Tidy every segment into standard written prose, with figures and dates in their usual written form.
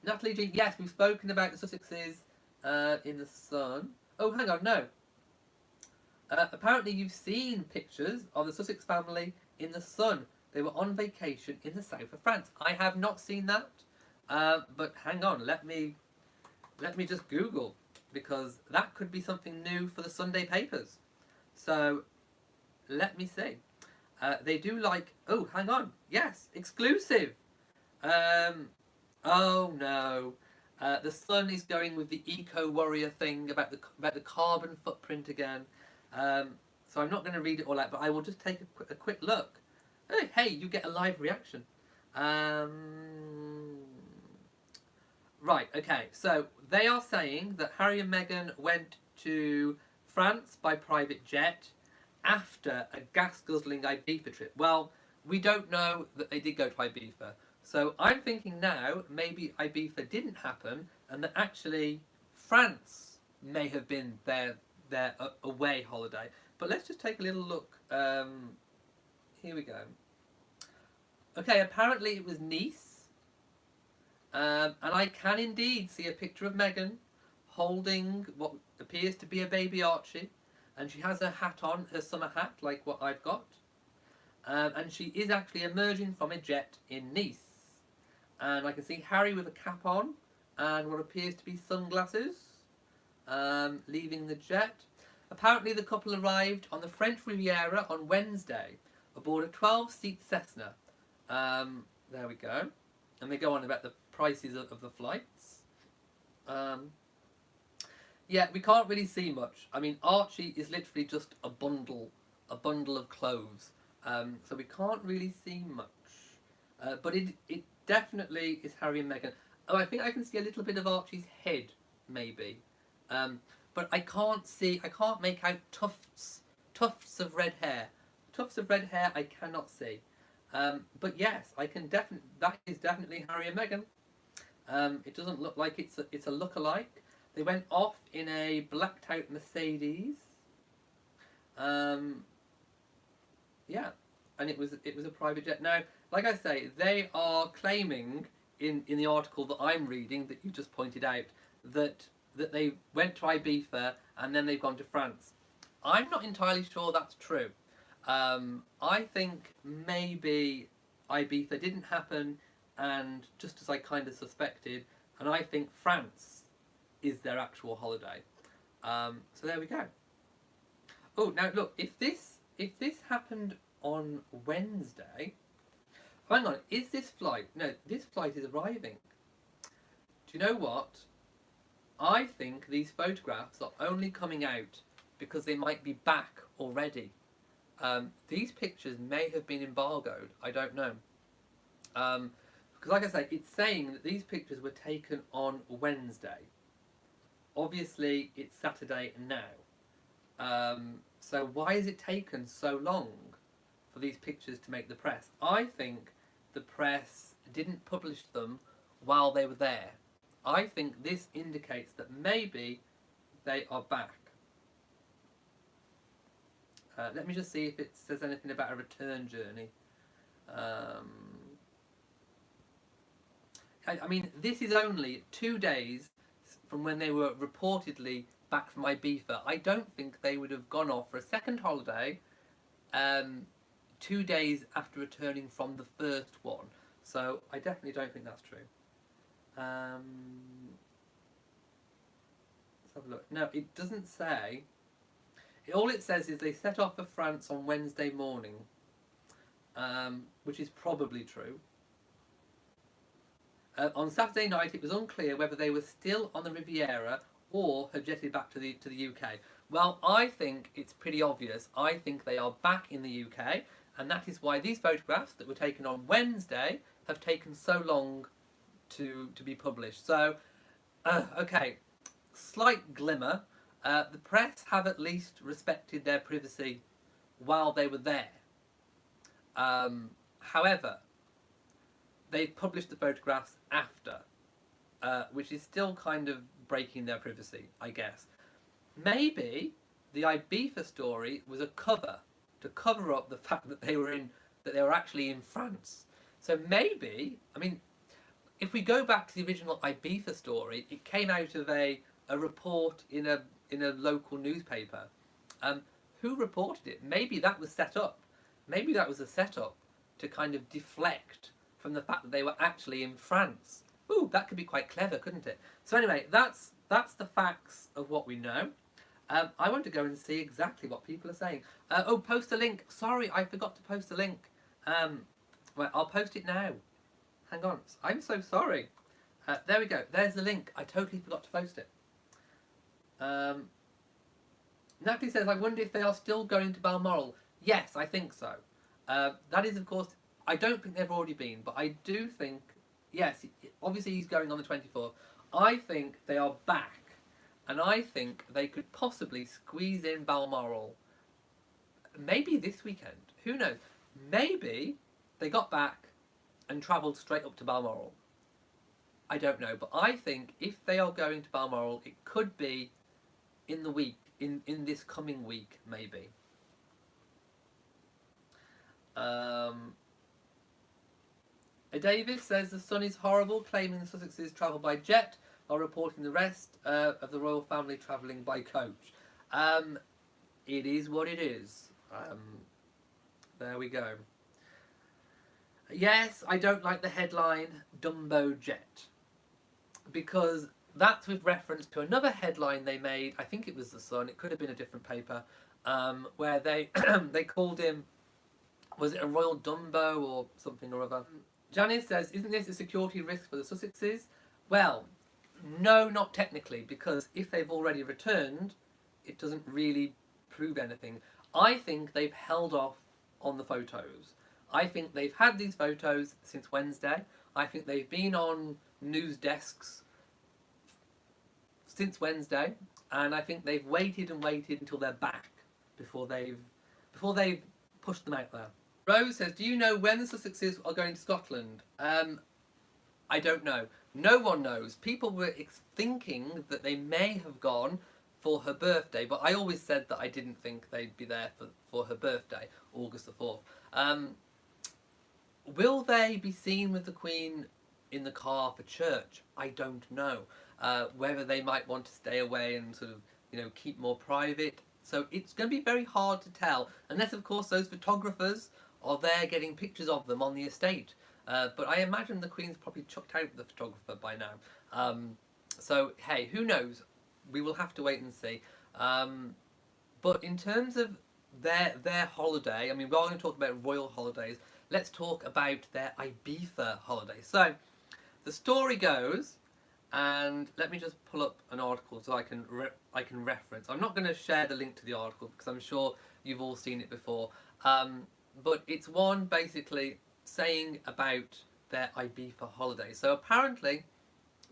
Natalie G, yes, we've spoken about the Sussexes in the Sun. Oh, hang on, no. Apparently you've seen pictures of the Sussex family in the Sun. They were on vacation in the south of France. I have not seen that, but hang on, let me just Google, because that could be something new for the Sunday papers. So let me see. They do like. Oh, hang on. Yes, exclusive. Um, oh no. The Sun is going with the eco warrior thing about the carbon footprint again. Um, so I'm not going to read it all out, but I will just take a quick look. Oh, hey, you get a live reaction. Um, right, okay. So they are saying that Harry and Meghan went to France by private jet after a gas-guzzling Ibiza trip. Well, we don't know that they did go to Ibiza. So I'm thinking now maybe Ibiza didn't happen and that actually France may have been their away holiday. But let's just take a little look. Here we go. Okay, apparently it was Nice. And I can indeed see a picture of Meghan holding what appears to be a baby Archie. And she has her hat on, her summer hat, like what I've got. And she is actually emerging from a jet in Nice. And I can see Harry with a cap on and what appears to be sunglasses, leaving the jet. Apparently the couple arrived on the French Riviera on Wednesday aboard a 12-seat Cessna. There we go. And they go on about the prices of the flights. Yeah, we can't really see much. I mean, Archie is literally just a bundle of clothes. So we can't really see much. But it definitely is Harry and Meghan. Oh, I think I can see a little bit of Archie's head, maybe. But I can't make out tufts of red hair. Tufts of red hair I cannot see. But yes, I can definitely, that is definitely Harry and Meghan. It doesn't look like it's a look-alike. They went off in a blacked out Mercedes. Yeah, and it was a private jet. Now, like I say, they are claiming in the article that I'm reading that you just pointed out that they went to Ibiza and then they've gone to France. I'm not entirely sure that's true. I think maybe Ibiza didn't happen, and just as I kind of suspected, and I think France is their actual holiday. So there we go. Oh, now look, if this happened on Wednesday, hang on, is this flight? No, this flight is arriving. Do you know what? I think these photographs are only coming out because they might be back already. These pictures may have been embargoed. I don't know. Because like I say, it's saying that these pictures were taken on Wednesday. Obviously, it's Saturday now. So why has it taken so long for these pictures to make the press? I think the press didn't publish them while they were there. I think this indicates that maybe they are back. Let me just see if it says anything about a return journey. I mean, this is only 2 days from when they were reportedly back from Ibiza. I don't think they would have gone off for a second holiday 2 days after returning from the first one. So I definitely don't think that's true. Let's have a look. No, it doesn't say. All it says is they set off for France on Wednesday morning, which is probably true. On Saturday night, it was unclear whether they were still on the Riviera or had jetted back to the UK. Well, I think it's pretty obvious. I think they are back in the UK, and that is why these photographs that were taken on Wednesday have taken so long to be published. So, okay, slight glimmer. The press have at least respected their privacy while they were there. However, they've published the photographs after, which is still kind of breaking their privacy, I guess. Maybe the Ibiza story was a cover to cover up the fact that they were actually in France. So maybe, I mean, if we go back to the original Ibiza story, it came out of a report in a local newspaper. Um, who reported it? Maybe that was set up. Maybe that was a setup to kind of deflect from the fact that they were actually in France. Ooh, that could be quite clever, couldn't it? So anyway, that's the facts of what we know. I want to go and see exactly what people are saying. Oh, post a link. Sorry, I forgot to post a link. Well, I'll post it now. Hang on. I'm so sorry. There we go. There's the link. I totally forgot to post it. Natalie says, I wonder if they are still going to Balmoral. Yes, I think so. That is, of course, I don't think they've already been, but I do think, yes, obviously he's going on the 24th. I think they are back, and I think they could possibly squeeze in Balmoral maybe this weekend. Who knows? Maybe they got back and travelled straight up to Balmoral. I don't know, but I think if they are going to Balmoral, it could be in the week, in this coming week, maybe. Davis says the Sun is horrible, claiming the Sussexes travel by jet, while reporting the rest of the royal family travelling by coach. It is what it is. There we go. Yes, I don't like the headline, Dumbo Jet, because that's with reference to another headline they made, I think it was The Sun, it could have been a different paper, where they they called him, was it a Royal Dumbo or something or other? Janice says, isn't this a security risk for the Sussexes? Well, no, not technically, because if they've already returned, it doesn't really prove anything. I think they've held off on the photos. I think they've had these photos since Wednesday. I think they've been on news desks since Wednesday, and I think they've waited and waited until they're back before they've pushed them out there. Rose says, do you know when the Sussexes are going to Scotland? I don't know. No one knows. People were thinking that they may have gone for her birthday, but I always said that I didn't think they'd be there for her birthday, August the 4th. Will they be seen with the Queen in the car for church? I don't know. Whether they might want to stay away and sort of, keep more private. So it's going to be very hard to tell, unless, of course, those photographers are there getting pictures of them on the estate. But I imagine the Queen's probably chucked out the photographer by now. So, hey, who knows? We will have to wait and see. But in terms of their holiday, I mean, we're all going to talk about royal holidays. Let's talk about their Ibiza holiday. So, the story goes, and let me just pull up an article so I can reference. I'm not going to share the link to the article because I'm sure you've all seen it before. But it's one basically saying about their Ibiza holiday. So apparently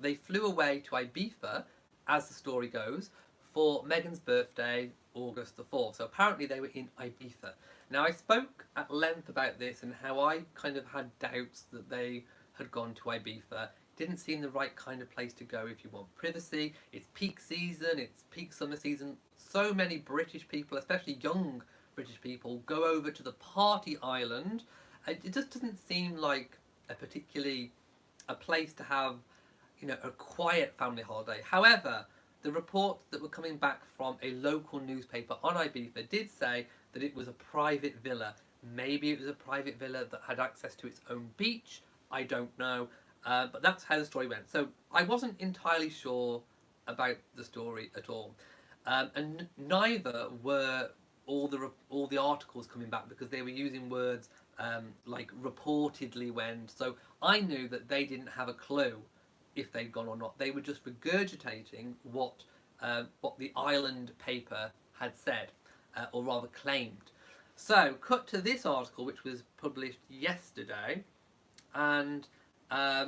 they flew away to Ibiza, as the story goes, for Meghan's birthday, August the 4th. So apparently they were in Ibiza. Now I spoke at length about this and how I kind of had doubts that they had gone to Ibiza. Didn't seem the right kind of place to go if you want privacy. It's peak season, it's peak summer season. So many British people, especially young British people, go over to the party island. It just doesn't seem like a place to have, a quiet family holiday. However, the reports that were coming back from a local newspaper on Ibiza did say that it was a private villa. Maybe it was a private villa that had access to its own beach. I don't know. But that's how the story went. So I wasn't entirely sure about the story at all. And neither were all the articles coming back, because they were using words like reportedly went. So I knew that they didn't have a clue if they'd gone or not. They were just regurgitating what the island paper had said, or rather claimed. So cut to this article, which was published yesterday, and I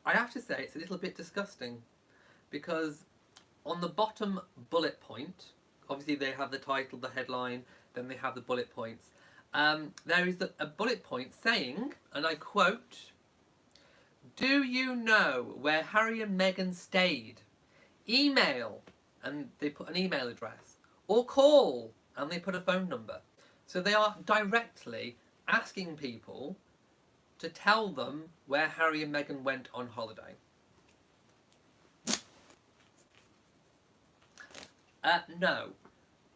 have to say it's a little bit disgusting, because on the bottom bullet point, obviously they have the title, the headline, then they have the bullet points. There is a bullet point saying, and I quote, "Do you know where Harry and Meghan stayed? Email," and they put an email address, "or call," and they put a phone number. So they are directly asking people to tell them where Harry and Meghan went on holiday. No.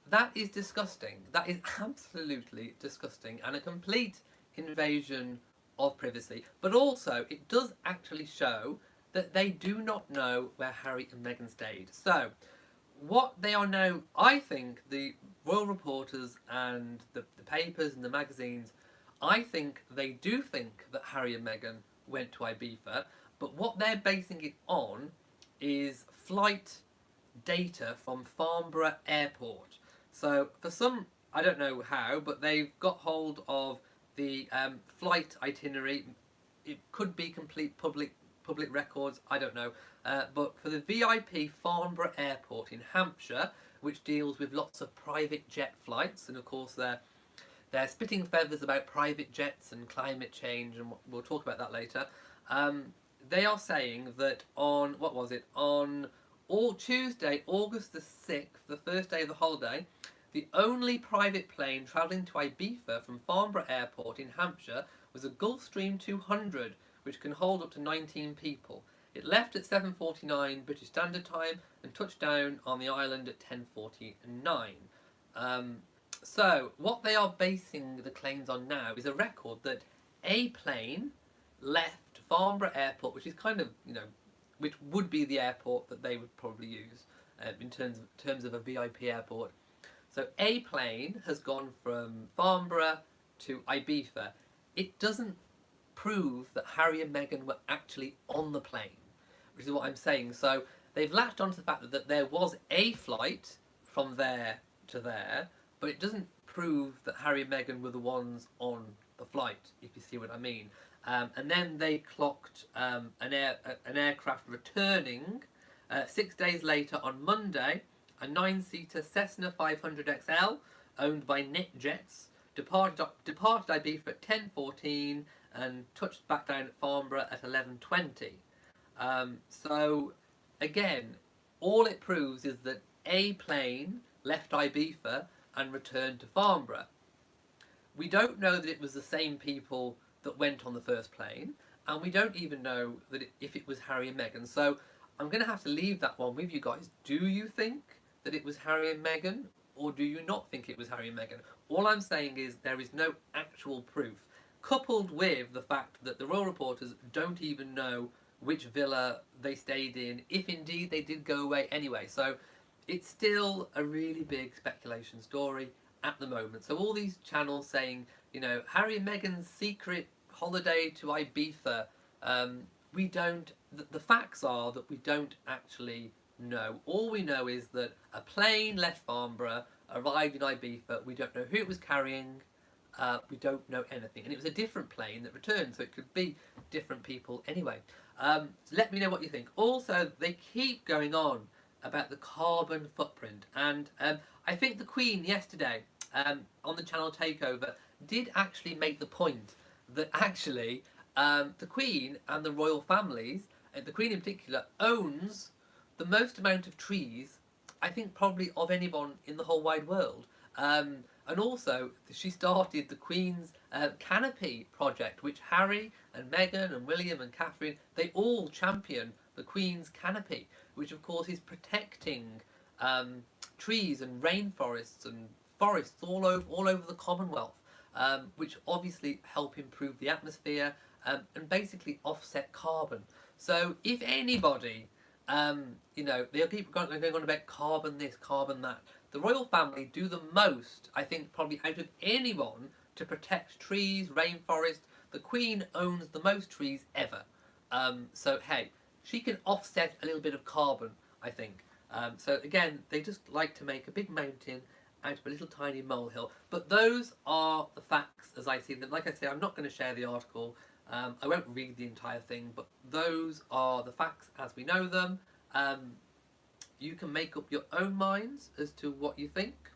That is disgusting. That is absolutely disgusting and a complete invasion of privacy. But also, it does actually show that they do not know where Harry and Meghan stayed. So, what they are now, I think, the royal reporters and the papers and the magazines, I think they do think that Harry and Meghan went to Ibiza, but what they're basing it on is flight data from Farnborough Airport. So for some, I don't know how, but they've got hold of the flight itinerary. It could be complete public records, I don't know. But for the VIP Farnborough Airport in Hampshire, which deals with lots of private jet flights, and of course they're spitting feathers about private jets and climate change, and we'll talk about that later. They are saying that on, what was it, on all Tuesday, August the 6th, the first day of the holiday, the only private plane travelling to Ibiza from Farnborough Airport in Hampshire was a Gulfstream 200, which can hold up to 19 people. It left at 7:49 British Standard Time and touched down on the island at 10:49. So, what they are basing the claims on now is a record that a plane left Farnborough Airport, which is kind of, which would be the airport that they would probably use in terms of a VIP airport. So a plane has gone from Farnborough to Ibiza. It doesn't prove that Harry and Meghan were actually on the plane, which is what I'm saying. So they've latched onto the fact that there was a flight from there to there, but it doesn't prove that Harry and Meghan were the ones on the flight, if you see what I mean. And then they clocked an aircraft returning 6 days later on Monday, a 9-seater Cessna 500XL owned by NetJets departed Ibiza at 10:14 and touched back down at Farnborough at 11:20. So again, all it proves is that a plane left Ibiza and returned to Farnborough. We don't know that it was the same people that went on the first plane, and we don't even know that if it was Harry and Meghan. So I'm going to have to leave that one with you guys. Do you think that it was Harry and Meghan, or do you not think it was Harry and Meghan? All I'm saying is there is no actual proof, coupled with the fact that the royal reporters don't even know which villa they stayed in, if indeed they did go away anyway. So it's still a really big speculation story at the moment. So all these channels saying, Harry and Meghan's secret holiday to Ibiza, we don't, the facts are that we don't actually know. All we know is that a plane left Farnborough, arrived in Ibiza, we don't know who it was carrying, we don't know anything. And it was a different plane that returned, so it could be different people anyway. So let me know what you think. Also, they keep going on about the carbon footprint, and I think the Queen yesterday on the Channel Takeover did actually make the point that actually the Queen and the royal families, the Queen in particular, owns the most amount of trees, I think probably of anyone in the whole wide world. And also, she started the Queen's Canopy project, which Harry and Meghan and William and Catherine, they all champion the Queen's Canopy, which of course is protecting trees and rainforests and forests all over the Commonwealth, which obviously help improve the atmosphere and basically offset carbon. So if anybody, they'll keep going on about carbon this, carbon that. The royal family do the most, I think, probably out of anyone to protect trees, rainforest. The Queen owns the most trees ever. So hey, she can offset a little bit of carbon, I think. So again, they just like to make a big mountain out of a little tiny molehill. But those are the facts as I see them. Like I say, I'm not going to share the article. I won't read the entire thing, but those are the facts as we know them. You can make up your own minds as to what you think.